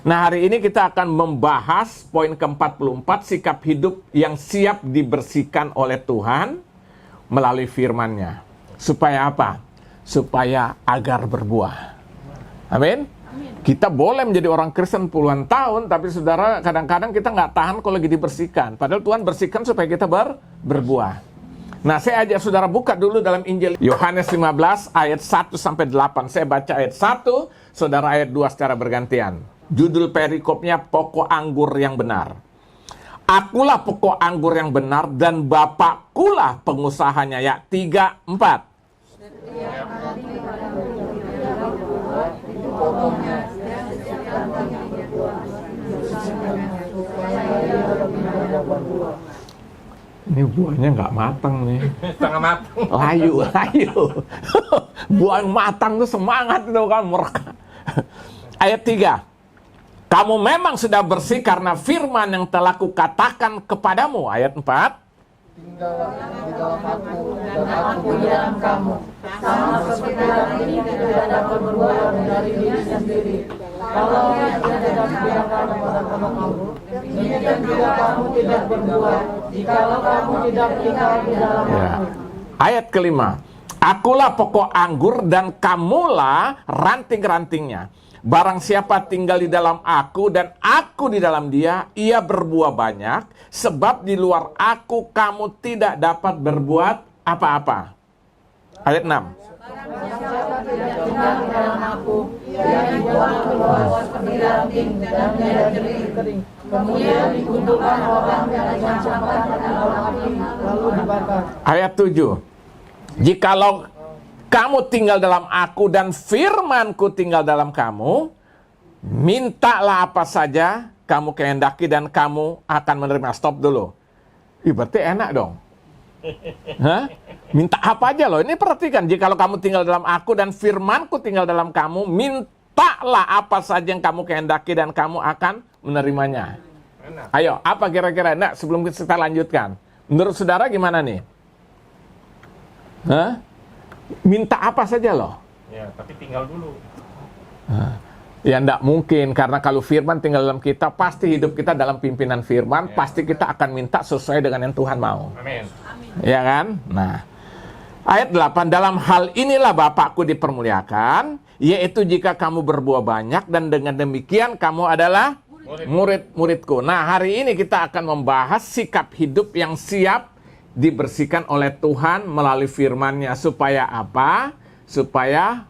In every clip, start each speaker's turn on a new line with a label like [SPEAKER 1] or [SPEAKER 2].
[SPEAKER 1] Nah, hari ini kita akan membahas poin ke-44, sikap hidup yang siap dibersihkan oleh Tuhan melalui firman-Nya. Supaya apa? Supaya agar berbuah. Amin? Kita boleh menjadi orang Kristen puluhan tahun, tapi saudara, kadang-kadang kita nggak tahan kalau lagi dibersihkan. Padahal Tuhan bersihkan supaya kita berbuah. Nah, saya ajak saudara buka dulu dalam Injil Yohanes 15 ayat 1-8. Saya baca ayat 1, saudara ayat 2 secara bergantian. Judul perikopnya pokok anggur yang benar. Akulah pokok anggur yang benar dan Bapakkulah pengusahanya. Ya, 3, 4. Ini buahnya nggak matang nih.
[SPEAKER 2] Setengah matang.
[SPEAKER 1] Layu. Buah yang matang tuh semangat tuh kan, mereka. Ayat 3. Kamu memang sudah bersih karena firman yang telah kukatakan kepadamu. Ayat 4.
[SPEAKER 3] Tinggallah di dalam aku dan aku di dalam kamu. Sama seperti dalam ini tidak dapat berbuah dari diri sendiri. Kalau ia tidak dibiarkan kepada kamu, demikian juga kamu tidak berbuah. Jikalau kamu tidak tinggal di dalam aku.
[SPEAKER 1] Ayat kelima. Akulah pokok anggur dan kamulah ranting-rantingnya. Barang siapa tinggal di dalam aku dan aku di dalam dia, ia berbuah banyak. Sebab di luar aku kamu tidak dapat berbuat apa-apa. Ayat 6.
[SPEAKER 3] Siapa tidak tinggal di dalam aku, ia dibuang keluar seperti ranting dan menjadi kering. Kemudian dikumpulkan orang dan dicampakkan ke dalam api, lalu dibakar.
[SPEAKER 1] Ayat 7. Jikalau kamu tinggal dalam aku dan firmanku tinggal dalam kamu, mintalah apa saja kamu kehendaki dan kamu akan menerima. Stop dulu. Berarti enak dong. Hah? Minta apa aja loh. Ini perhatikan, jikalau kamu tinggal dalam aku dan firmanku tinggal dalam kamu, mintalah apa saja yang kamu kehendaki dan kamu akan menerimanya. Ayo, apa kira-kira? Nah, sebelum kita lanjutkan, menurut saudara gimana nih? Hah? Minta apa saja loh.
[SPEAKER 2] Ya, tapi tinggal dulu.
[SPEAKER 1] Ya enggak mungkin, karena kalau firman tinggal dalam kita, pasti hidup kita dalam pimpinan firman, pasti kita akan minta sesuai dengan yang Tuhan mau.
[SPEAKER 2] Amin.
[SPEAKER 1] Ya kan? Nah, ayat 8, dalam hal inilah Bapakku dipermuliakan, yaitu jika kamu berbuah banyak dan dengan demikian kamu adalah murid-muridku. Nah, hari ini kita akan membahas sikap hidup yang siap dibersihkan oleh Tuhan melalui firman-Nya. Supaya apa? Supaya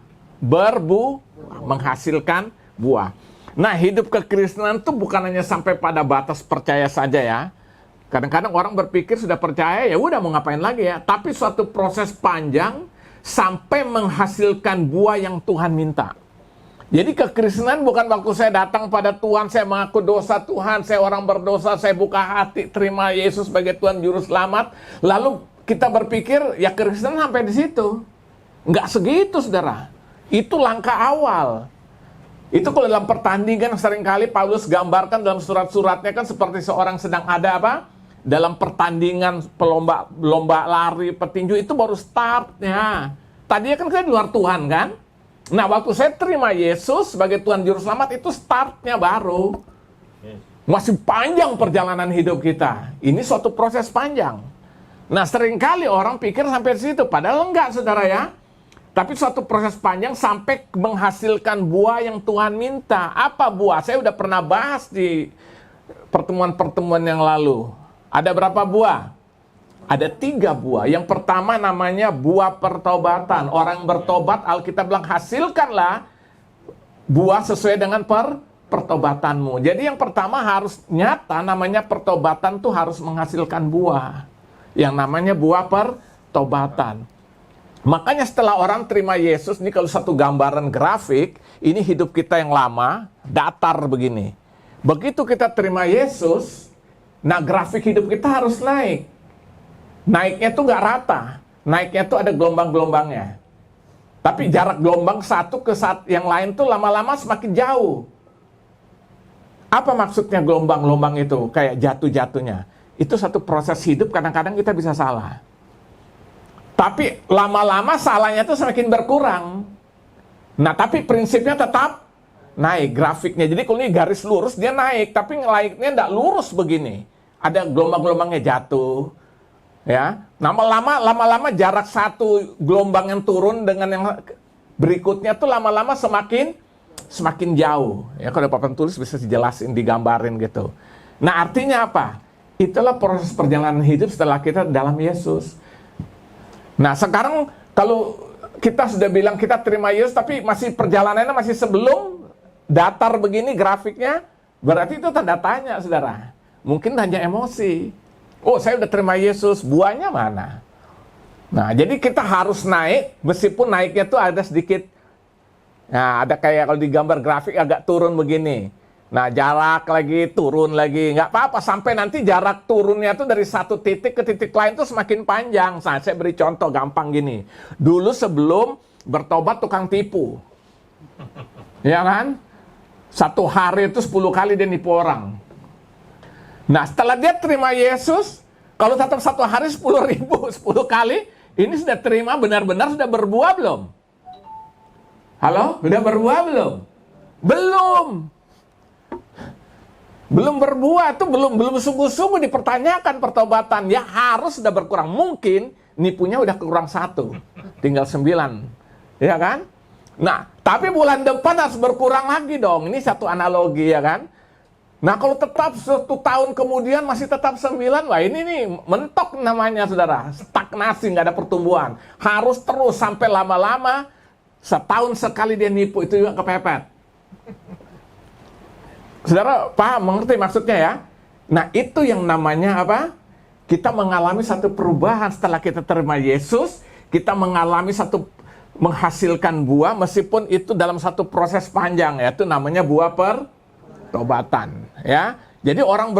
[SPEAKER 1] menghasilkan buah. Nah, hidup kekristenan itu bukan hanya sampai pada batas percaya saja ya. Kadang-kadang orang berpikir sudah percaya, ya udah mau ngapain lagi ya. Tapi suatu proses panjang sampai menghasilkan buah yang Tuhan minta. Jadi kekristenan bukan waktu saya datang pada Tuhan, saya mengaku dosa Tuhan, saya orang berdosa, saya buka hati, terima Yesus sebagai Tuhan Juru Selamat. Lalu kita berpikir, ya kekristenan sampai di situ. Enggak segitu, saudara. Itu langkah awal. Itu kalau dalam pertandingan seringkali Paulus gambarkan dalam surat-suratnya kan seperti seorang sedang ada apa? Dalam pertandingan lomba lari petinju itu baru startnya. Tadinya kan kita di luar Tuhan kan? Nah, waktu saya terima Yesus sebagai Tuhan Juru Selamat itu startnya baru. Masih panjang perjalanan hidup kita. Ini suatu proses panjang. Nah, seringkali orang pikir sampai di situ, padahal enggak, saudara ya. Tapi suatu proses panjang sampai menghasilkan buah yang Tuhan minta. Apa buah? Saya udah pernah bahas di pertemuan-pertemuan yang lalu. Ada berapa buah? Ada 3 buah. Yang pertama namanya buah pertobatan. Orang bertobat, Alkitab bilang hasilkanlah buah sesuai dengan pertobatanmu. Jadi yang pertama harus nyata, namanya pertobatan tuh harus menghasilkan buah. Yang namanya buah pertobatan. Makanya setelah orang terima Yesus, ini kalau satu gambaran grafik, ini hidup kita yang lama, datar begini. Begitu kita terima Yesus, nah grafik hidup kita harus naik. Naiknya tuh nggak rata, naiknya tuh ada gelombang-gelombangnya. Tapi jarak gelombang satu ke yang lain tuh lama-lama semakin jauh. Apa maksudnya gelombang-gelombang itu? Kayak jatuh-jatuhnya. Itu satu proses hidup, kadang-kadang kita bisa salah. Tapi lama-lama salahnya itu semakin berkurang. Nah, tapi prinsipnya tetap naik grafiknya. Jadi kalau ini garis lurus dia naik, tapi naiknya tidak lurus begini. Ada gelombang-gelombangnya jatuh. Ya, lama-lama jarak satu gelombang yang turun dengan yang berikutnya tuh lama-lama semakin jauh. Ya, kalau ada papan tulis bisa dijelasin, digambarin gitu. Nah, artinya apa? Itulah proses perjalanan hidup setelah kita dalam Yesus. Nah, sekarang kalau kita sudah bilang kita terima Yesus, tapi masih perjalanannya masih sebelum datar begini grafiknya, berarti itu tanda tanya, saudara. Mungkin hanya emosi. Oh, saya udah terima Yesus, buahnya mana? Nah, jadi kita harus naik, meskipun naiknya tuh ada sedikit, nah, ada kayak kalau di gambar grafik agak turun begini. Nah, jarak lagi, turun lagi. Nggak apa-apa, sampai nanti jarak turunnya tuh dari satu titik ke titik lain tuh semakin panjang. Nah, saya beri contoh gampang gini. Dulu sebelum bertobat tukang tipu. Ya kan? Satu hari itu 10 kali dia nipu orang. Nah, setelah dia terima Yesus, kalau tetap satu hari 10.000, 10 kali, ini sudah terima benar-benar sudah berbuah belum? Halo? Sudah berbuah belum? Belum. Belum berbuah, itu belum sungguh-sungguh dipertanyakan pertobatan. Ya harus sudah berkurang. Mungkin nipunya udah kurang 1, tinggal 9. Ya kan? Nah, tapi bulan depan harus berkurang lagi dong. Ini satu analogi, ya kan? Nah, kalau tetap 1 tahun kemudian masih tetap 9, wah ini nih mentok namanya, saudara. Stagnasi, nggak ada pertumbuhan. Harus terus sampai lama-lama, setahun sekali dia nipu, itu juga kepepet. Saudara paham, mengerti maksudnya ya? Nah, itu yang namanya apa? Kita mengalami satu perubahan setelah kita terima Yesus. Kita mengalami satu menghasilkan buah, meskipun itu dalam satu proses panjang, yaitu namanya buah pertobatan. Ya, jadi orang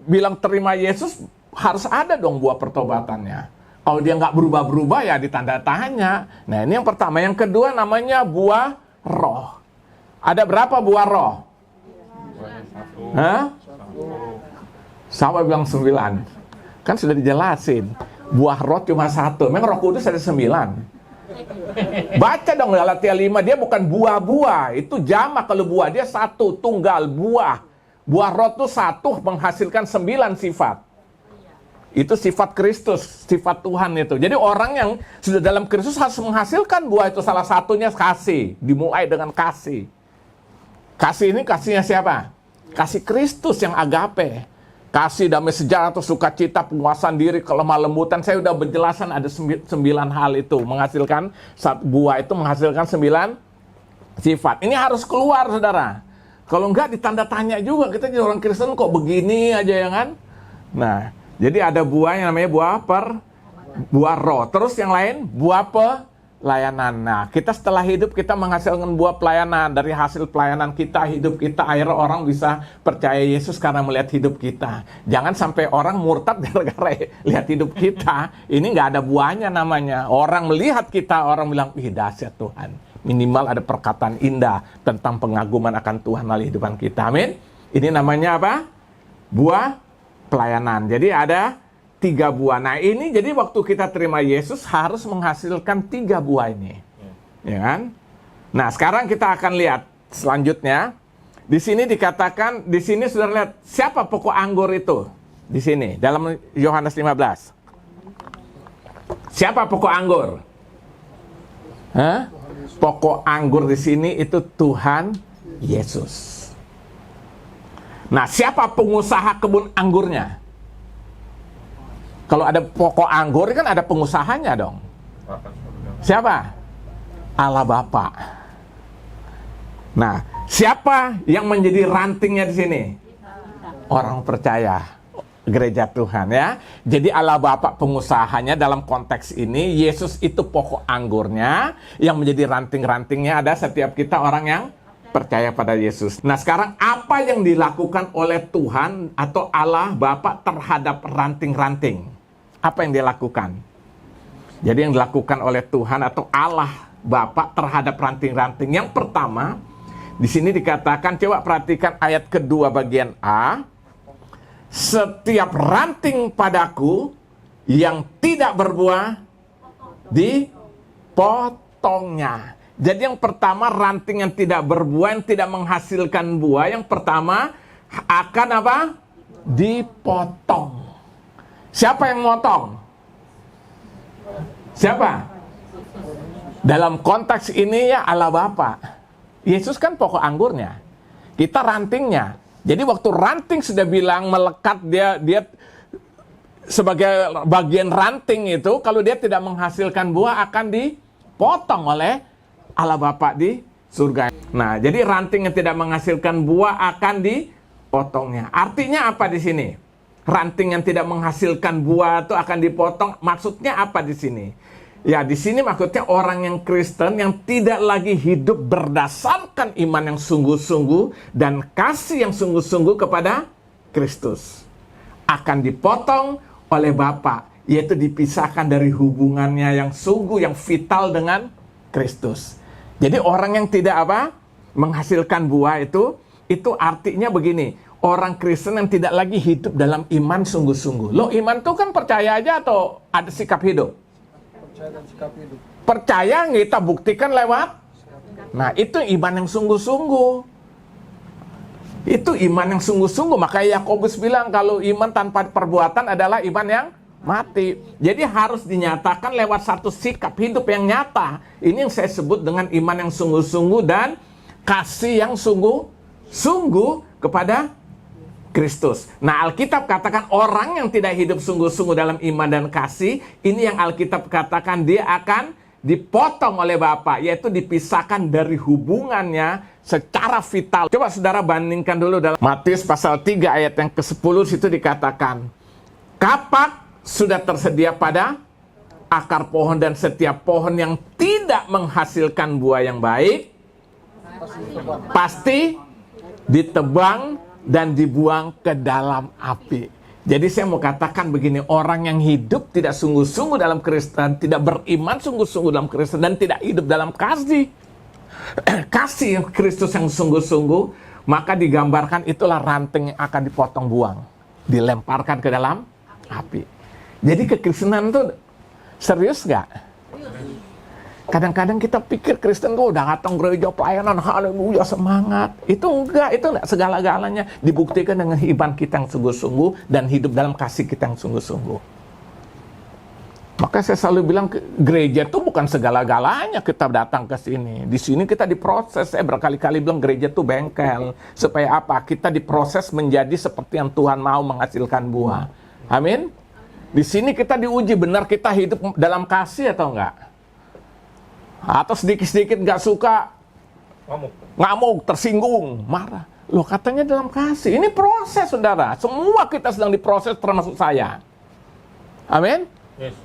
[SPEAKER 1] bilang terima Yesus harus ada dong buah pertobatannya. Kalau dia nggak berubah-berubah ya ditanda tanya. Nah, ini yang pertama. Yang kedua namanya buah roh. Ada berapa buah roh? Hah? Sama bilang 9. Kan sudah dijelasin. Buah roh cuma 1. Memang Roh Kudus ada 9. Baca dong Galatia 5. Dia bukan buah-buah. Itu jamak kalau buah. Dia 1, tunggal, buah. Buah roh itu 1 menghasilkan 9 sifat. Itu sifat Kristus, sifat Tuhan itu. Jadi orang yang sudah dalam Kristus harus menghasilkan buah itu. Salah satunya kasih. Dimulai dengan kasih. Kasih ini kasihnya siapa? Kasih Kristus yang agape. Kasih, damai sejahtera, sukacita, penguasaan diri, kelemah lembutan. Saya udah berjelasan ada 9 hal itu. Menghasilkan, buah itu menghasilkan 9 sifat. Ini harus keluar, saudara. Kalau enggak ditanda tanya juga. Kita jadi orang Kristen kok begini aja, ya kan? Nah, jadi ada buah yang namanya buah roh. Terus yang lain, buah pelayanan. Nah, kita setelah hidup kita menghasilkan buah pelayanan. Dari hasil pelayanan kita, hidup kita, akhirnya orang bisa percaya Yesus karena melihat hidup kita. Jangan sampai orang murtad gara-gara lihat hidup kita. Ini nggak ada buahnya namanya. Orang melihat kita, orang bilang, ih dahsyat Tuhan. Minimal ada perkataan indah tentang pengaguman akan Tuhan melalui kehidupan kita. Amin. Ini namanya apa? Buah pelayanan. Jadi ada 3 buah. Nah, ini jadi waktu kita terima Yesus harus menghasilkan 3 buah ini. Ya kan? Nah, sekarang kita akan lihat selanjutnya. Di sini dikatakan, di sini sudah lihat siapa pokok anggur itu? Di sini dalam Yohanes 15. Siapa pokok anggur? Hah? Pokok anggur di sini itu Tuhan Yesus. Nah, siapa pengusaha kebun anggurnya? Kalau ada pokok anggur kan ada pengusahanya dong. Siapa? Allah Bapa. Nah, siapa yang menjadi rantingnya di sini? Orang percaya. Gereja Tuhan ya. Jadi Allah Bapa pengusahanya dalam konteks ini. Yesus itu pokok anggurnya. Yang menjadi ranting-rantingnya ada setiap kita orang yang percaya pada Yesus. Nah, sekarang apa yang dilakukan oleh Tuhan atau Allah Bapa terhadap ranting-ranting? Apa yang dia lakukan? Jadi yang dilakukan oleh Tuhan atau Allah Bapa terhadap ranting-ranting. Yang pertama, di sini dikatakan, coba perhatikan ayat kedua bagian A. Setiap ranting padaku yang tidak berbuah dipotongnya. Jadi yang pertama, ranting yang tidak berbuah, yang tidak menghasilkan buah, yang pertama akan apa? Dipotong. Siapa yang motong? Siapa? Dalam konteks ini ya Allah Bapa. Yesus kan pokok anggurnya. Kita rantingnya. Jadi waktu ranting sudah bilang melekat, dia sebagai bagian ranting itu, kalau dia tidak menghasilkan buah akan dipotong oleh Allah Bapa di surga. Nah, jadi ranting yang tidak menghasilkan buah akan dipotongnya. Artinya apa di sini? Ranting yang tidak menghasilkan buah itu akan dipotong. Maksudnya apa di sini? Ya, di sini maksudnya orang yang Kristen yang tidak lagi hidup berdasarkan iman yang sungguh-sungguh dan kasih yang sungguh-sungguh kepada Kristus akan dipotong oleh Bapa, yaitu dipisahkan dari hubungannya yang sungguh, yang vital dengan Kristus. Jadi orang yang tidak menghasilkan buah itu artinya begini, orang Kristen yang tidak lagi hidup dalam iman sungguh-sungguh. Loh, iman itu kan percaya aja atau ada sikap hidup?
[SPEAKER 3] Percaya dan sikap hidup.
[SPEAKER 1] Percaya kita buktikan lewat. Nah, itu iman yang sungguh-sungguh. Itu iman yang sungguh-sungguh. Makanya Yakobus bilang kalau iman tanpa perbuatan adalah iman yang mati. Jadi harus dinyatakan lewat satu sikap hidup yang nyata. Ini yang saya sebut dengan iman yang sungguh-sungguh dan kasih yang sungguh-sungguh kepada Kristus. Nah, Alkitab katakan orang yang tidak hidup sungguh-sungguh dalam iman dan kasih, ini yang Alkitab katakan dia akan dipotong oleh Bapa, yaitu dipisahkan dari hubungannya secara vital. Coba saudara bandingkan dulu dalam Matius pasal 3 ayat yang ke-10, situ dikatakan, kapak sudah tersedia pada akar pohon dan setiap pohon yang tidak menghasilkan buah yang baik pasti ditebang dan dibuang ke dalam api. Jadi saya mau katakan begini, orang yang hidup tidak sungguh-sungguh dalam Kristen, tidak beriman sungguh-sungguh dalam Kristen, dan tidak hidup dalam kasih Kristus yang sungguh-sungguh, maka digambarkan itulah ranting yang akan dipotong buang, dilemparkan ke dalam api. Jadi kekristenan itu serius nggak? Kadang-kadang kita pikir Kristen tuh udah datang gereja pelayanan, haleluya, semangat. Itu enggak segala-galanya. Dibuktikan dengan iman kita yang sungguh-sungguh dan hidup dalam kasih kita yang sungguh-sungguh. Maka saya selalu bilang gereja itu bukan segala-galanya kita datang ke sini. Di sini kita diproses. Saya berkali-kali bilang gereja itu bengkel. Supaya apa? Kita diproses menjadi seperti yang Tuhan mau, menghasilkan buah. Amin. Di sini kita diuji benar kita hidup dalam kasih atau enggak. Atau sedikit-sedikit nggak suka, ngamuk, tersinggung, marah. Loh, katanya dalam kasih. Ini proses, saudara. Semua kita sedang diproses, termasuk saya. Amin.
[SPEAKER 2] Yes.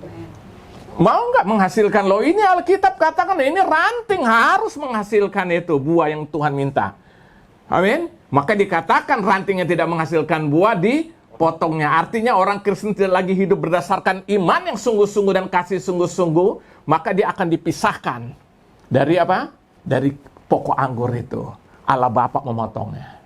[SPEAKER 1] Mau nggak menghasilkan? Loh, ini Alkitab katakan, ini ranting harus menghasilkan itu buah yang Tuhan minta. Amin. Maka dikatakan ranting yang tidak menghasilkan buah dipotongnya. Artinya orang Kristen tidak lagi hidup berdasarkan iman yang sungguh-sungguh dan kasih sungguh-sungguh, maka dia akan dipisahkan dari apa? Dari pokok anggur itu. Allah Bapa memotongnya.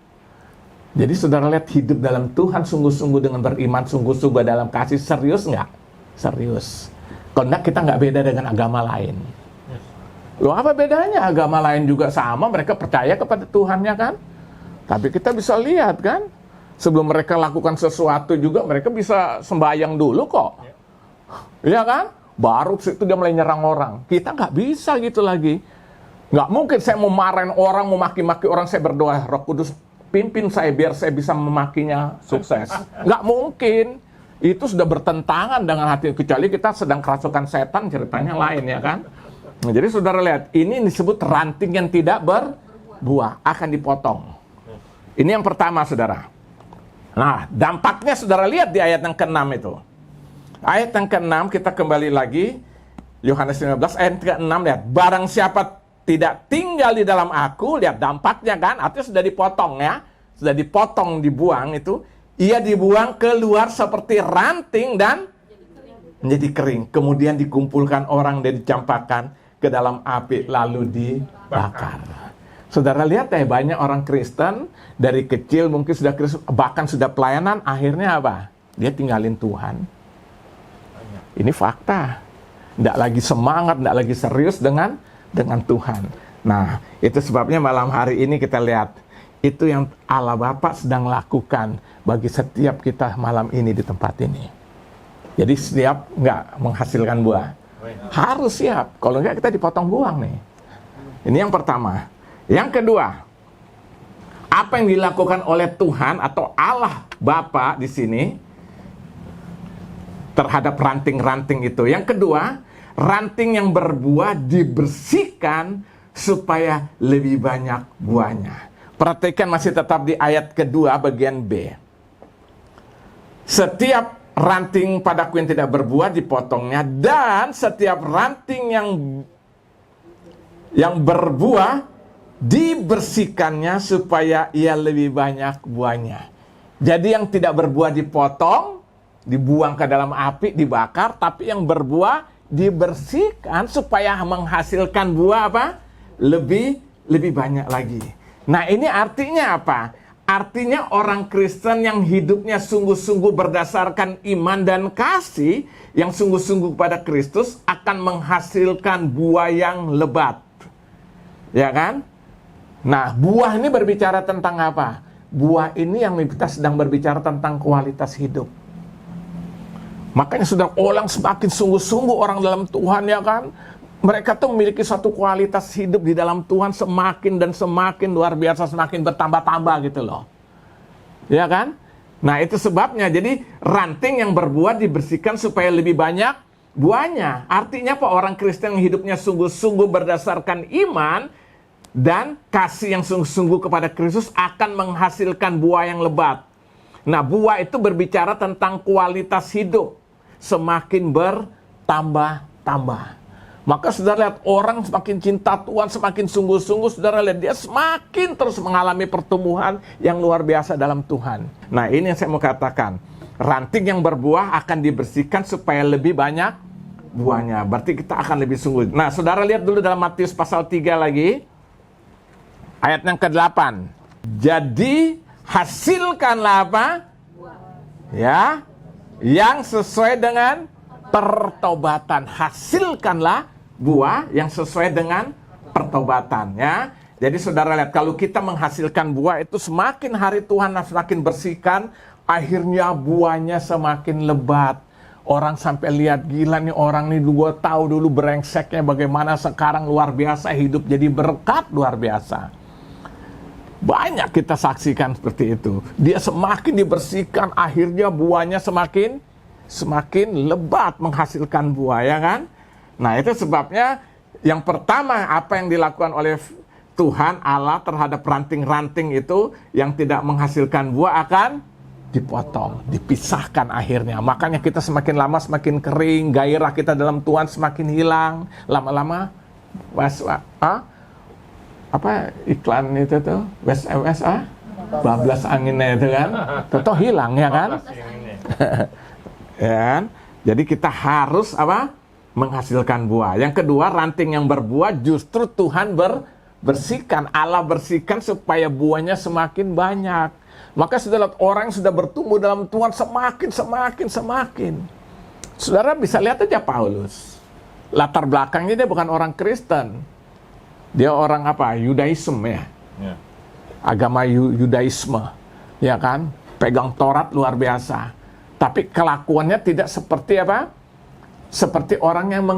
[SPEAKER 1] Jadi saudara lihat, hidup dalam Tuhan sungguh-sungguh dengan beriman sungguh-sungguh dalam kasih, serius nggak? Serius. Kalau enggak, kita nggak beda dengan agama lain. Loh, apa bedanya? Agama lain juga sama, mereka percaya kepada Tuhannya kan? Tapi kita bisa lihat kan, sebelum mereka lakukan sesuatu juga mereka bisa sembahyang dulu kok. Iya kan? Baru itu dia mulai nyerang orang. Kita nggak bisa gitu lagi. Nggak mungkin saya mau marahin orang, mau maki-maki orang, saya berdoa, Roh Kudus pimpin saya biar saya bisa memakinya sukses. Nggak mungkin. Itu sudah bertentangan dengan hati. Kecuali kita sedang kerasukan setan, ceritanya lain ya kan. Nah, jadi saudara lihat, ini disebut ranting yang tidak berbuah, akan dipotong. Ini yang pertama, saudara. Nah, dampaknya saudara lihat di ayat yang ke-6 itu. Ayat yang ke-6, kita kembali lagi. Yohanes 15, ayat ke-6, lihat. Barang siapa tidak tinggal di dalam aku, lihat dampaknya kan, artinya sudah dipotong ya. Sudah dipotong, dibuang itu. Ia dibuang keluar seperti ranting dan menjadi kering. Kemudian dikumpulkan orang dan dicampakkan ke dalam api, lalu dibakar. Saudara lihat ya, banyak orang Kristen dari kecil mungkin sudah Kristen, bahkan sudah pelayanan, akhirnya apa? Dia tinggalin Tuhan. Ini fakta. Tidak lagi semangat, tidak lagi serius dengan Tuhan. Nah, itu sebabnya malam hari ini kita lihat, itu yang Allah Bapa sedang lakukan bagi setiap kita malam ini di tempat ini. Jadi siap nggak menghasilkan buah? Harus siap, kalau nggak kita dipotong buang nih. Ini yang pertama. Yang kedua, apa yang dilakukan oleh Tuhan atau Allah Bapa di sini terhadap ranting-ranting itu. Yang kedua, ranting yang berbuah dibersihkan supaya lebih banyak buahnya. Perhatikan masih tetap di ayat kedua bagian B. Setiap ranting padaku yang tidak berbuah dipotongnya, dan setiap ranting yang berbuah dibersihkannya supaya ia lebih banyak buahnya. Jadi yang tidak berbuah dipotong, dibuang ke dalam api, dibakar, tapi yang berbuah dibersihkan supaya menghasilkan buah apa? Lebih banyak lagi. Nah, ini artinya apa? Artinya orang Kristen yang hidupnya sungguh-sungguh berdasarkan iman dan kasih, yang sungguh-sungguh kepada Kristus akan menghasilkan buah yang lebat. Ya kan? Nah, buah ini berbicara tentang apa? Buah ini yang kita sedang berbicara tentang kualitas hidup. Makanya sudah orang semakin sungguh-sungguh orang dalam Tuhan, ya kan? Mereka tuh memiliki suatu kualitas hidup di dalam Tuhan semakin dan semakin luar biasa, semakin bertambah-tambah gitu loh. Ya kan? Nah, itu sebabnya. Jadi ranting yang berbuah dibersihkan supaya lebih banyak buahnya. Artinya apa? Orang Kristen yang hidupnya sungguh-sungguh berdasarkan iman dan kasih yang sungguh-sungguh kepada Kristus akan menghasilkan buah yang lebat. Nah, buah itu berbicara tentang kualitas hidup semakin bertambah-tambah. Maka saudara lihat, orang semakin cinta Tuhan, semakin sungguh-sungguh, saudara lihat dia semakin terus mengalami pertumbuhan yang luar biasa dalam Tuhan. Nah, ini yang saya mau katakan. Ranting yang berbuah akan dibersihkan supaya lebih banyak buahnya. Berarti kita akan lebih sungguh. Nah, saudara lihat dulu dalam Matius pasal 3 lagi. Ayat yang ke-8. Jadi, hasilkanlah apa? Ya, yang sesuai dengan pertobatan. Hasilkanlah buah yang sesuai dengan pertobatan, ya. Jadi saudara lihat, kalau kita menghasilkan buah itu semakin hari Tuhan semakin bersihkan, akhirnya buahnya semakin lebat. Orang sampai lihat, gila nih orang nih, gue tahu dulu brengseknya bagaimana, sekarang luar biasa, hidup jadi berkat luar biasa. Banyak kita saksikan seperti itu. Dia semakin dibersihkan, akhirnya buahnya semakin lebat menghasilkan buah, ya kan? Nah, itu sebabnya yang pertama apa yang dilakukan oleh Tuhan Allah terhadap ranting-ranting itu yang tidak menghasilkan buah akan dipotong, dipisahkan akhirnya. Makanya kita semakin lama semakin kering, gairah kita dalam Tuhan semakin hilang. Lama-lama apa iklan itu tuh? Bablas anginnya itu kan. Tentu hilang, ya kan? Ya kan? Jadi kita harus apa? Menghasilkan buah. Yang kedua, ranting yang berbuah justru Tuhan bersihkan. Allah bersihkan supaya buahnya semakin banyak. Maka saudara, orang yang sudah bertumbuh dalam Tuhan semakin. Saudara bisa lihat aja Paulus. Latar belakangnya dia bukan orang Kristen. Dia orang apa? Yudaisme, ya. Agama Yudaisme. Ya kan? Pegang Taurat luar biasa. Tapi kelakuannya tidak seperti apa? Seperti orang yang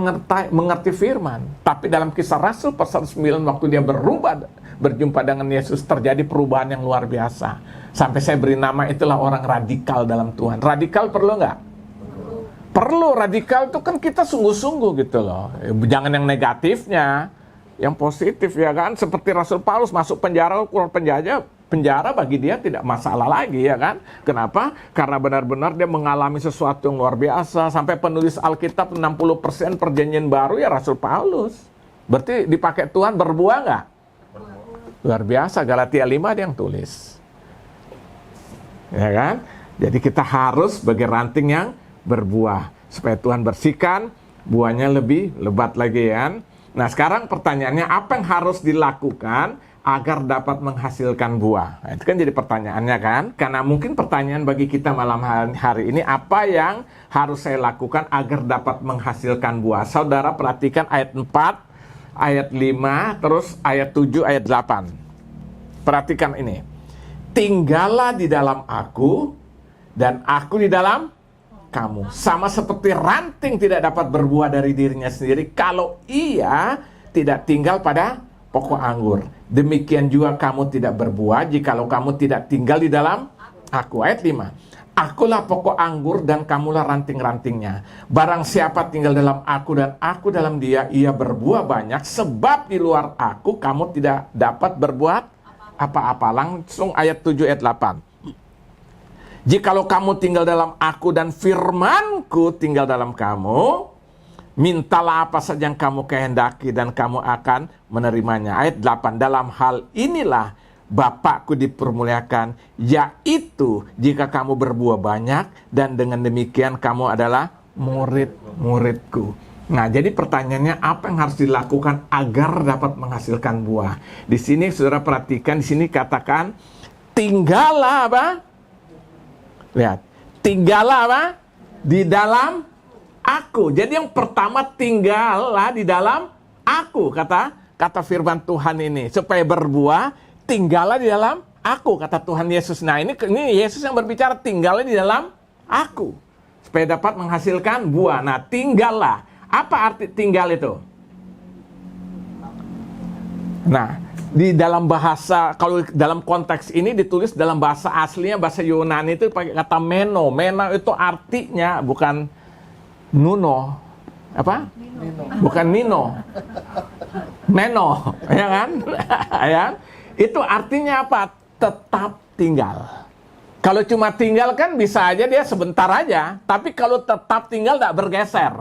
[SPEAKER 1] mengerti firman. Tapi dalam Kisah Rasul pasal 9, waktu dia berjumpa dengan Yesus, terjadi perubahan yang luar biasa. Sampai saya beri nama itulah orang radikal dalam Tuhan. Radikal perlu nggak? Perlu. Radikal itu kan kita sungguh-sungguh gitu loh. Jangan yang negatifnya, yang positif, ya kan? Seperti Rasul Paulus masuk penjara, keluar penjara bagi dia tidak masalah lagi, ya kan? Kenapa? Karena benar-benar dia mengalami sesuatu yang luar biasa. Sampai penulis Alkitab 60% perjanjian baru ya Rasul Paulus. Berarti dipakai Tuhan berbuah nggak? Luar biasa. Galatia 5 dia yang tulis. Ya kan? Jadi kita harus sebagai ranting yang berbuah. Supaya Tuhan bersihkan, buahnya lebih lebat lagi, ya. Nah, sekarang pertanyaannya, apa yang harus dilakukan agar dapat menghasilkan buah? Nah, itu kan jadi pertanyaannya kan? Karena mungkin pertanyaan bagi kita malam hari ini, apa yang harus saya lakukan agar dapat menghasilkan buah? Saudara perhatikan ayat 4 ayat 5, terus ayat 7, ayat 8. Perhatikan ini. Tinggallah di dalam aku, dan aku di dalam kamu. Sama seperti ranting tidak dapat berbuah dari dirinya sendiri kalau ia tidak tinggal pada pokok anggur. Demikian juga kamu tidak berbuah jikalau kamu tidak tinggal di dalam aku. Ayat 5. Akulah pokok anggur dan kamulah ranting-rantingnya. Barang siapa tinggal dalam aku dan aku dalam dia, ia berbuah banyak. Sebab di luar aku kamu tidak dapat berbuat apa-apa. Langsung ayat 7, ayat 8. Jikalau kamu tinggal dalam aku dan firmanku tinggal dalam kamu, mintalah apa saja yang kamu kehendaki dan kamu akan menerimanya. Ayat 8. Dalam hal inilah Bapakku dipermuliakan, yaitu jika kamu berbuah banyak, dan dengan demikian kamu adalah murid-muridku. Nah, jadi pertanyaannya apa yang harus dilakukan agar dapat menghasilkan buah? Di sini saudara perhatikan, di sini katakan tinggallah apa? Lihat, tinggallah apa? Di dalam aku. Jadi yang pertama tinggallah di dalam aku, kata firman Tuhan ini, supaya berbuah. Tinggallah di dalam aku, kata Tuhan Yesus. Nah, ini Yesus yang berbicara, tinggallah di dalam aku, supaya dapat menghasilkan buah. Nah, tinggallah. Apa arti tinggal itu? Nah, di dalam bahasa, kalau dalam konteks ini ditulis dalam bahasa aslinya, bahasa Yunani itu pakai kata meno. Meno itu artinya bukan nuno. Apa?
[SPEAKER 3] Nino.
[SPEAKER 1] Bukan Nino. Meno, ya kan? Ya. Itu artinya apa? Tetap tinggal. Kalau cuma tinggal kan bisa aja dia sebentar aja. Tapi kalau tetap tinggal tidak bergeser.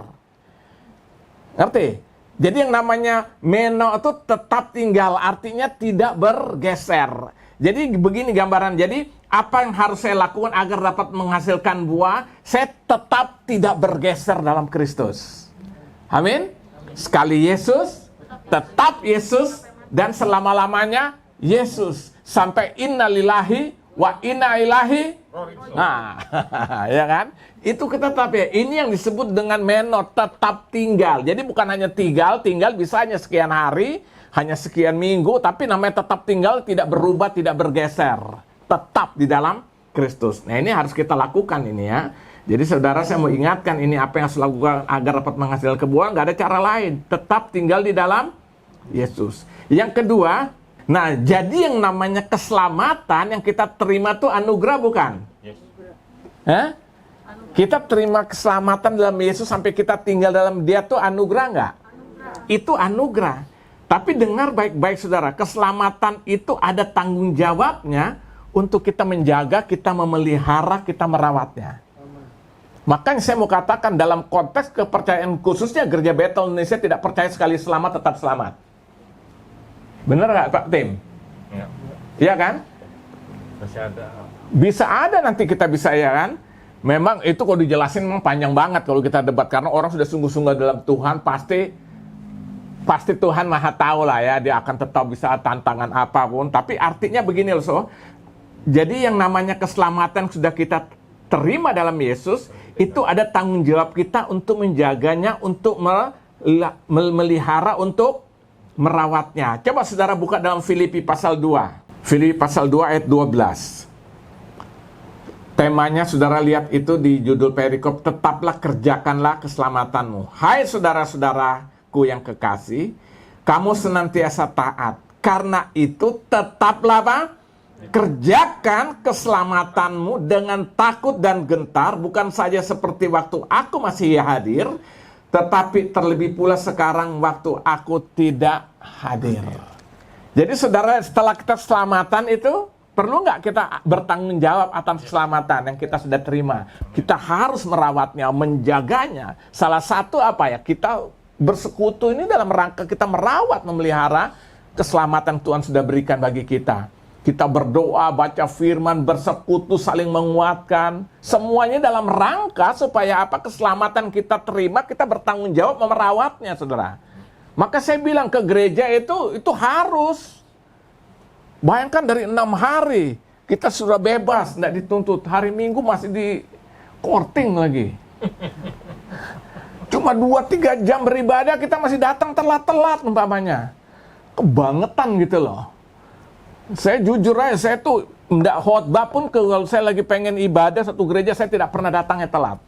[SPEAKER 1] Ngerti? Jadi yang namanya meno itu tetap tinggal. Artinya tidak bergeser. Jadi begini gambaran. Jadi apa yang harus saya lakukan agar dapat menghasilkan buah? Saya tetap tidak bergeser dalam Kristus. Amin? Sekali Yesus, tetap Yesus, dan selama-lamanya Yesus, sampai inna lillahi wa inna ilaihi. Nah, ya kan? Itu tetap ya. Ini yang disebut dengan meno, tetap tinggal. Jadi bukan hanya tinggal bisa hanya sekian hari, hanya sekian minggu, tapi namanya tetap tinggal, tidak berubah, tidak bergeser. Tetap di dalam Kristus. Nah, ini harus kita lakukan ini ya. Jadi saudara, saya mau ingatkan ini apa yang harus lakukan agar dapat menghasilkan kebuahan. Nggak ada cara lain. Tetap tinggal di dalam Yesus. Yang kedua, nah, jadi yang namanya keselamatan yang kita terima tuh anugerah bukan?
[SPEAKER 2] Yes.
[SPEAKER 1] Kita terima keselamatan dalam Yesus sampai kita tinggal dalam Dia tuh anugerah nggak? Itu anugerah. Tapi dengar baik-baik saudara, keselamatan itu ada tanggung jawabnya untuk kita menjaga, kita memelihara, kita merawatnya. Makanya saya mau katakan dalam konteks kepercayaan khususnya Gereja Bethel Indonesia tidak percaya sekali selamat tetap selamat. Bener nggak Pak Tim?
[SPEAKER 2] Ya.
[SPEAKER 1] Iya kan?
[SPEAKER 2] Masih ada.
[SPEAKER 1] Bisa ada nanti kita bisa ya kan? Memang itu kalau dijelasin memang panjang banget kalau kita debat. Karena orang sudah sungguh-sungguh dalam Tuhan pasti Tuhan maha tahu lah ya. Dia akan tetap bisa tantangan apapun. Tapi artinya begini loh so. Jadi yang namanya keselamatan sudah kita terima dalam Yesus. Itu ada tanggung jawab kita untuk menjaganya, untuk melihara, untuk merawatnya. Coba saudara buka dalam Filipi pasal 2. Filipi pasal 2 ayat 12. Temanya saudara lihat itu di judul perikop, tetaplah kerjakanlah keselamatanmu. Hai saudara-saudaraku yang kekasih, kamu senantiasa taat. Karena itu tetaplah apa? Kerjakan keselamatanmu dengan takut dan gentar, bukan saja seperti waktu aku masih hadir, tetapi terlebih pula sekarang waktu aku tidak hadir. Jadi saudara, setelah kita keselamatan itu, perlu nggak kita bertanggung jawab atas keselamatan yang kita sudah terima? Kita harus merawatnya, menjaganya. Salah satu apa ya? Kita bersekutu ini dalam rangka kita merawat, memelihara keselamatan Tuhan sudah berikan bagi kita. Kita berdoa, baca firman, bersekutu, saling menguatkan. Semuanya dalam rangka supaya apa? Keselamatan kita terima, kita bertanggung jawab merawatnya, saudara. Maka saya bilang ke gereja itu harus. Bayangkan dari 6 hari, kita sudah bebas, tidak dituntut. Hari Minggu masih di courting lagi. Cuma 2-3 jam beribadah kita masih datang telat-telat umpamanya. Kebangetan gitu loh. Saya jujur aja, saya tuh nggak khotbah pun kalau saya lagi pengen ibadah satu gereja, saya tidak pernah datangnya telat.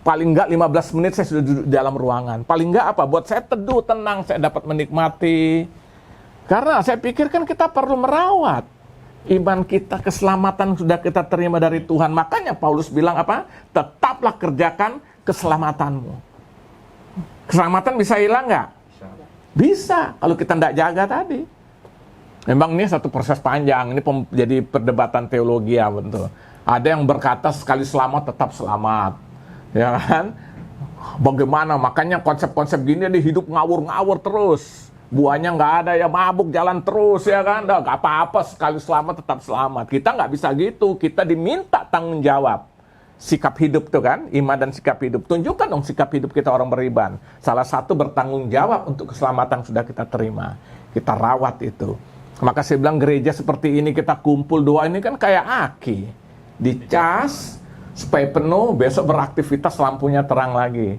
[SPEAKER 1] Paling nggak 15 menit saya sudah duduk di dalam ruangan. Paling nggak apa? Buat saya teduh, tenang, saya dapat menikmati. Karena saya pikir kan kita perlu merawat iman kita, keselamatan sudah kita terima dari Tuhan. Makanya Paulus bilang apa? Tetaplah kerjakan keselamatanmu. Keselamatan bisa hilang nggak? Bisa, kalau kita tidak jaga tadi. Memang ini satu proses panjang, ini jadi perdebatan teologi ya betul. Ada yang berkata sekali selamat tetap selamat, ya kan? Bagaimana? Makanya konsep-konsep gini dia hidup ngawur-ngawur terus. Buahnya nggak ada ya mabuk jalan terus ya kan? Nggak apa-apa sekali selamat tetap selamat. Kita nggak bisa gitu, kita diminta tanggung jawab. Sikap hidup tuh kan, iman dan sikap hidup. Tunjukkan dong sikap hidup kita orang beriman. Salah satu bertanggung jawab untuk keselamatan sudah kita terima. Kita rawat itu. Maka saya bilang gereja seperti ini kita kumpul doa ini kan kayak aki. Dicas supaya penuh, besok beraktivitas lampunya terang lagi.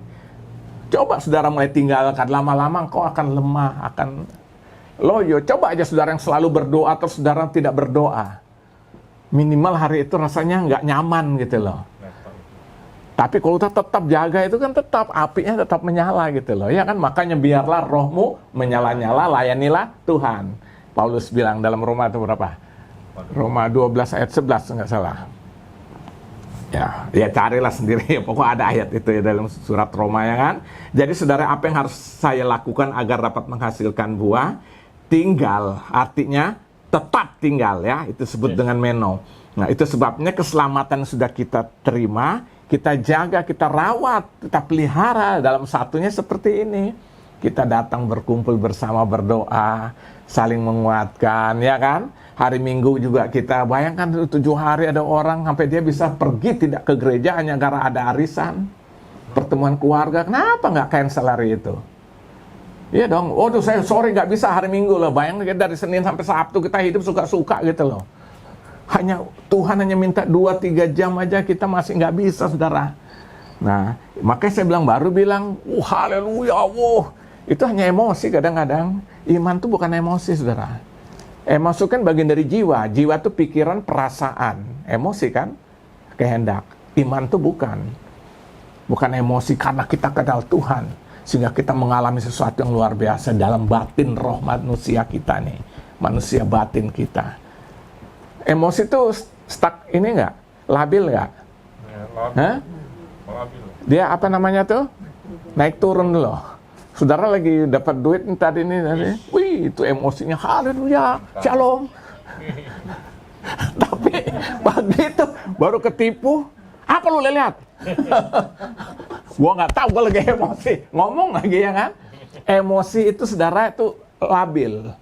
[SPEAKER 1] Coba saudara mulai tinggalkan, lama-lama kau akan lemah, akan loyo. Coba aja saudara yang selalu berdoa atau saudara yang tidak berdoa. Minimal hari itu rasanya nggak nyaman gitu loh. Tapi kalau kita tetap jaga itu kan tetap apinya tetap menyala gitu loh. Ya kan makanya biarlah rohmu menyala-nyala, layanilah Tuhan. Paulus bilang dalam Roma itu berapa? Roma 12 ayat 11 enggak salah. Ya carilah sendiri. Pokoknya ada ayat itu ya dalam surat Roma ya kan. Jadi saudara, apa yang harus saya lakukan agar dapat menghasilkan buah? Tinggal, artinya tetap tinggal ya. Itu sebut dengan meno. Nah itu sebabnya keselamatan sudah kita terima, kita jaga, kita rawat, kita pelihara. Dalam satunya seperti ini. Kita datang berkumpul bersama, berdoa, saling menguatkan, ya kan? Hari Minggu juga kita, bayangkan 7 hari ada orang sampai dia bisa pergi tidak ke gereja hanya gara ada arisan, pertemuan keluarga. Kenapa nggak cancel hari itu? Iya dong, tuh saya sorry nggak bisa hari Minggu loh. Bayangkan dari Senin sampai Sabtu kita hidup suka-suka gitu loh. Tuhan hanya minta 2-3 jam aja kita masih nggak bisa, saudara. Nah, makanya saya baru bilang, haleluya, itu hanya emosi kadang-kadang. Iman itu bukan emosi, saudara. Emosi kan bagian dari jiwa. Jiwa itu pikiran, perasaan. Emosi kan kehendak. Iman itu bukan. Bukan emosi karena kita kenal Tuhan. Sehingga kita mengalami sesuatu yang luar biasa dalam batin roh manusia kita nih. Manusia batin kita. Emosi itu stuck ini nggak? Labil nggak?
[SPEAKER 2] Ya, labil.
[SPEAKER 1] Hah?
[SPEAKER 2] Labil.
[SPEAKER 1] Dia apa namanya tuh? Naik turun loh. Saudara lagi dapat duit tadi nih, wih itu emosinya haleluya, shalom. Tapi begitu baru ketipu, apa lu lihat? Gua nggak tahu, gua lagi emosi, ngomong lagi ya kan? Emosi itu saudara itu labil.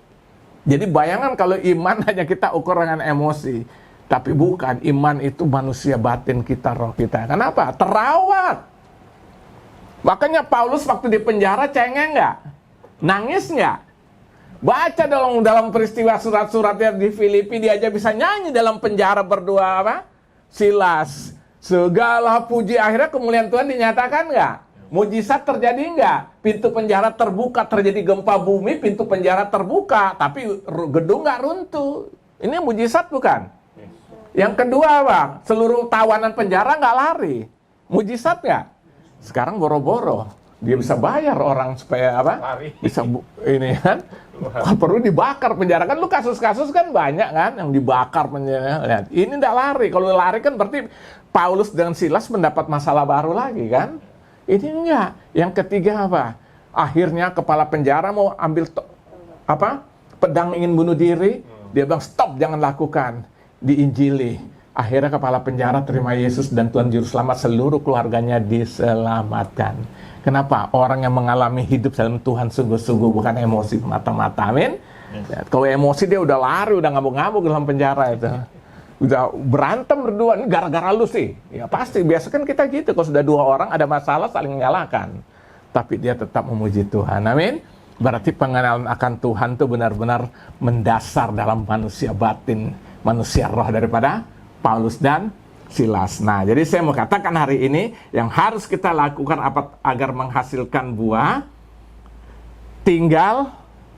[SPEAKER 1] Jadi bayangan kalau iman hanya kita ukur dengan emosi, tapi bukan, iman itu manusia batin kita, roh kita. Kenapa? Terawat. Makanya Paulus waktu di penjara cengeng nggak? Nangis nggak? Baca dalam peristiwa surat-suratnya di Filipi, dia aja bisa nyanyi dalam penjara berdoa apa? Silas. Segala puji, akhirnya kemuliaan Tuhan dinyatakan nggak? Mujizat terjadi nggak? Pintu penjara terbuka, terjadi gempa bumi, pintu penjara terbuka, tapi gedung nggak runtuh. Ini mujizat bukan? Yang kedua apa? Seluruh tawanan penjara nggak lari. Mujizat nggak? Sekarang boro-boro dia bisa bayar orang supaya apa?
[SPEAKER 2] Lari.
[SPEAKER 1] Bisa ini kan? Perlu dibakar penjara kan? Lu kasus-kasus kan banyak kan yang dibakar penjara. Lihat, ini tidak lari. Kalau lari kan berarti Paulus dan Silas mendapat masalah baru lagi kan? Ini enggak. Yang ketiga apa? Akhirnya kepala penjara mau ambil pedang ingin bunuh diri. Dia bilang stop, jangan lakukan. Diinjili. Akhirnya kepala penjara terima Yesus dan Tuhan Juru Selamat, seluruh keluarganya diselamatkan. Kenapa? Orang yang mengalami hidup dalam Tuhan sungguh-sungguh, bukan emosi mata-mata. Amin. Ya, kalau emosi dia udah lari, udah ngabuk-ngabuk dalam penjara itu. Udah berantem berdua, ini gara-gara lu sih. Ya pasti, biasa kan kita gitu. Kalau sudah 2 orang ada masalah saling menyalahkan. Tapi dia tetap memuji Tuhan. Amin. Berarti pengenalan akan Tuhan itu benar-benar mendasar dalam manusia batin, manusia roh daripada Paulus dan Silas. Nah, jadi saya mau katakan hari ini yang harus kita lakukan apa agar menghasilkan buah, tinggal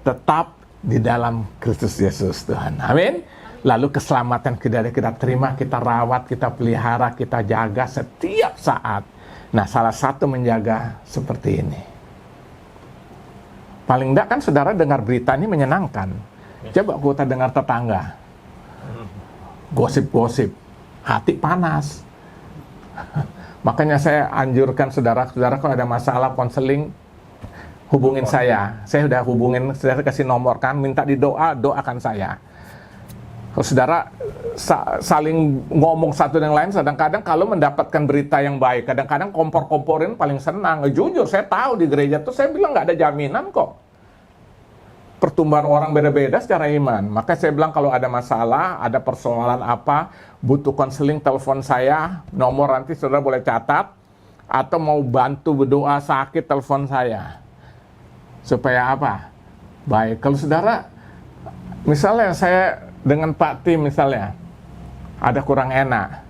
[SPEAKER 1] tetap di dalam Kristus Yesus Tuhan. Amin. Lalu keselamatan kita terima, kita rawat, kita pelihara, kita jaga setiap saat. Nah, salah satu menjaga seperti ini. Paling enggak kan saudara dengar berita ini menyenangkan. Coba kita dengar tetangga. Gosip-gosip. Hati panas. Makanya saya anjurkan saudara-saudara kalau ada masalah konseling, hubungin saya. Saya udah hubungin, saudara kasih nomor kan, minta doakan saya. Kalau saudara saling ngomong satu dengan lain, kadang-kadang kalau mendapatkan berita yang baik, kadang-kadang kompor-komporin paling senang. Jujur, saya tahu di gereja tuh saya bilang nggak ada jaminan kok. Pertumbuhan orang beda-beda secara iman. Maka saya bilang kalau ada masalah, ada persoalan apa, butuh konseling, telepon saya, nomor nanti saudara boleh catat, atau mau bantu berdoa sakit, telepon saya. Supaya apa? Baik. Kalau saudara, misalnya saya dengan Pak Tim misalnya, ada kurang enak.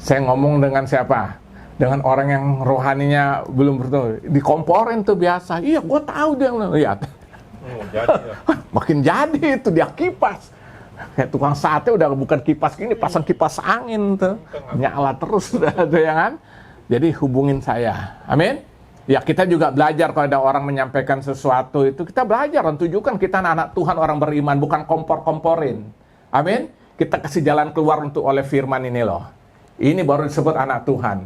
[SPEAKER 1] Saya ngomong dengan siapa? Dengan orang yang rohaninya belum bertemu. Dikomporin tuh biasa. Iya, gue tahu dia. Lihat.
[SPEAKER 2] Jadi ya.
[SPEAKER 1] Makin jadi itu dia kipas. Kayak tukang sate udah bukan kipas gini, pasang kipas angin tuh. Nyala terus udah ada ya kan. Jadi hubungin saya. Amin. Ya kita juga belajar kalau ada orang menyampaikan sesuatu itu, kita belajar dan tunjukkan kita anak Tuhan, orang beriman, bukan kompor-komporin. Amin. Kita kasih jalan keluar untuk oleh firman ini loh. Ini baru disebut anak Tuhan.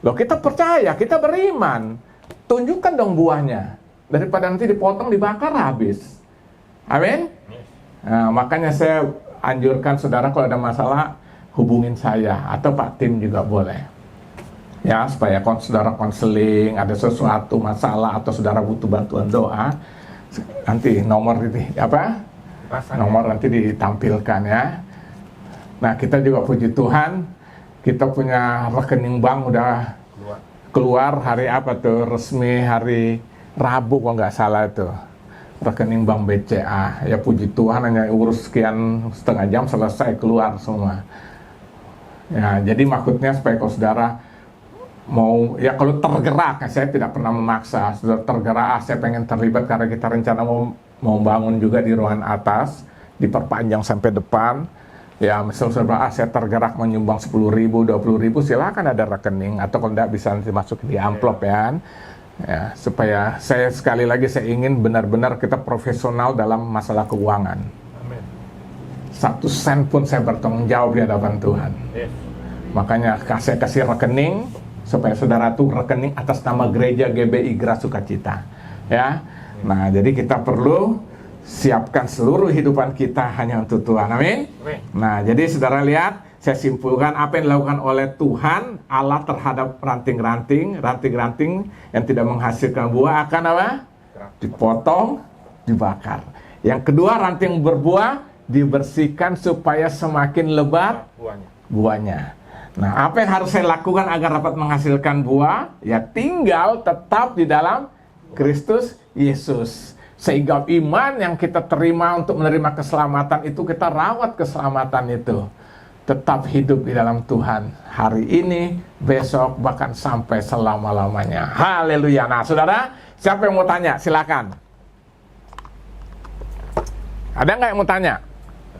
[SPEAKER 1] Loh kita percaya, kita beriman. Tunjukkan dong buahnya. Daripada nanti dipotong, dibakar, habis. Amin. Nah, makanya saya anjurkan saudara kalau ada masalah, hubungin saya. Atau Pak Tim juga boleh. Ya, supaya saudara konseling, ada sesuatu masalah, atau saudara butuh bantuan doa, nanti nomor nomor nanti ditampilkan ya. Nah, kita juga puji Tuhan, kita punya rekening bank udah keluar hari apa tuh, resmi hari Rabu kalau nggak salah itu, rekening bank BCA. Ya puji Tuhan, hanya urus sekian setengah jam selesai keluar semua. Ya jadi maksudnya supaya kalau saudara mau, ya kalau tergerak, saya tidak pernah memaksa. Saudara tergerak, saya pengen terlibat karena kita rencana mau bangun juga di ruangan atas, diperpanjang sampai depan. Ya misalnya saudara, saya tergerak menyumbang 10.000, 20.000, silakan ada rekening, atau kalau tidak bisa nanti masuk di amplop ya. Ya, supaya saya sekali lagi saya ingin benar-benar kita profesional dalam masalah keuangan.
[SPEAKER 2] Amin.
[SPEAKER 1] 1 sen pun saya bertanggung jawab di hadapan Tuhan.
[SPEAKER 2] Yes.
[SPEAKER 1] Makanya saya kasih rekening supaya saudara tuh rekening atas nama gereja GBI Gera Sukacita. Ya. Nah, jadi kita perlu siapkan seluruh hidupan kita hanya untuk Tuhan. Amin. Nah, jadi saudara lihat, saya simpulkan apa yang dilakukan oleh Tuhan Allah terhadap ranting-ranting yang tidak menghasilkan buah akan apa? Dipotong, dibakar. Yang kedua, ranting berbuah dibersihkan supaya semakin lebat buahnya. Nah, apa yang harus saya lakukan agar dapat menghasilkan buah? Ya tinggal tetap di dalam Kristus Yesus. Sehingga iman yang kita terima untuk menerima keselamatan itu, kita rawat keselamatan itu. Tetap hidup di dalam Tuhan hari ini, besok, bahkan sampai selama-lamanya. Haleluya. Nah saudara, siapa yang mau tanya? Silakan. Ada nggak yang mau tanya?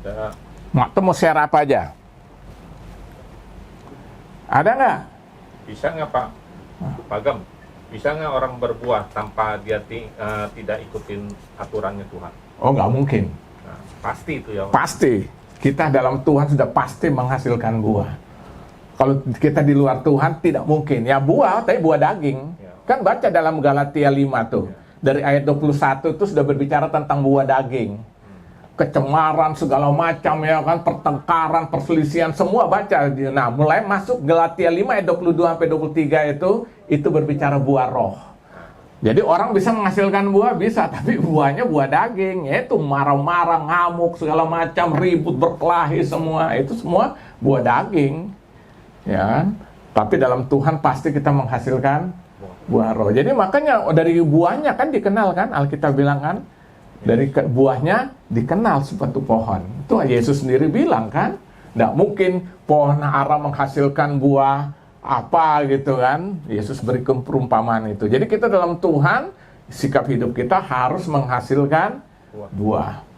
[SPEAKER 2] Ada.
[SPEAKER 1] Mau share apa aja? Ada nggak?
[SPEAKER 2] Bisa nggak Pak Gem? Bisa nggak orang berbuah tanpa dia tidak ikutin aturannya Tuhan?
[SPEAKER 1] Oh nggak mungkin.
[SPEAKER 2] Nah, pasti itu ya.
[SPEAKER 1] Pasti. Kita dalam Tuhan sudah pasti menghasilkan buah. Kalau kita di luar Tuhan tidak mungkin. Ya buah, tapi buah daging.
[SPEAKER 2] Ya.
[SPEAKER 1] Kan baca dalam Galatia 5 tuh. Dari ayat 21 itu sudah berbicara tentang buah daging. Kecemaran segala macam ya kan, pertengkaran, perselisihan, semua baca. Nah, mulai masuk Galatia 5 ayat 22 sampai 23 itu berbicara buah roh. Jadi orang bisa menghasilkan buah, bisa, tapi buahnya buah daging, yaitu marah-marah, ngamuk, segala macam, ribut, berkelahi, semua. Itu semua buah daging. Ya, tapi dalam Tuhan pasti kita menghasilkan buah roh. Jadi makanya dari buahnya kan dikenal kan, Alkitab bilang kan, dari buahnya dikenal suatu pohon. Itu Yesus sendiri bilang kan, Nggak mungkin pohon ara menghasilkan buah apa gitu kan. Yesus berikan perumpamaan itu. Jadi kita dalam Tuhan, sikap hidup kita harus menghasilkan buah.